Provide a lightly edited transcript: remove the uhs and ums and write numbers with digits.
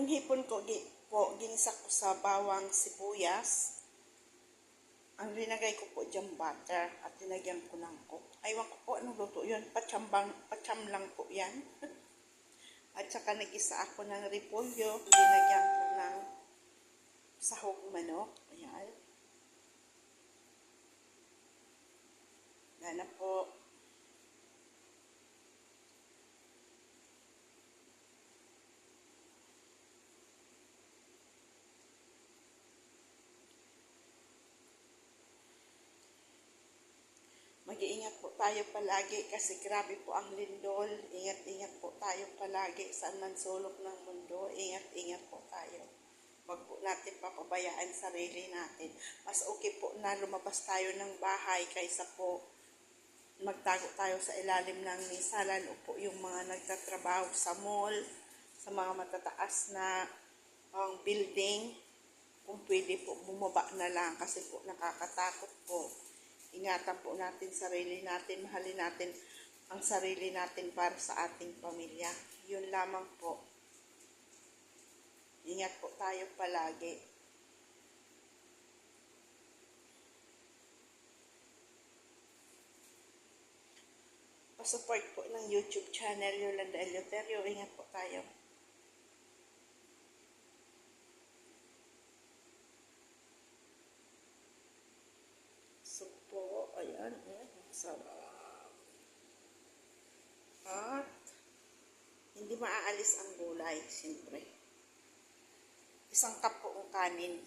hipon ko, ginisa ko sa bawang sibuyas. Ang linagay ko po dyan butter at linagyan ko ng coke. Aywan ko po anong luto yun. Pacham lang po yan. At saka nag-isa ako ng repolyo. Linagyan ko ng sahog manok. Ayan. Yan na po. Mag-iingat po tayo palagi kasi grabe po ang lindol. Ingat-ingat po tayo palagi saan man sulok ng mundo. Ingat-ingat po tayo. Huwag po natin papabayaan sarili natin. Mas okay po na lumabas tayo ng bahay kaysa po magtago tayo sa ilalim ng mesa. Lalo po yung mga nagtatrabaho sa mall, sa mga matataas na building. Kung pwede po bumaba na lang kasi po nakakatakot po. Ingatan po natin sarili natin, mahalin natin ang sarili natin para sa ating pamilya. Yun lamang po. Ingat po tayo palagi. Pasupport po ng YouTube channel Yolanda Eleuterio. Ingat po tayo. Po, ayan, sarap. At hindi maaalis ang gulay, siyempre. Isang cup po ang kanin.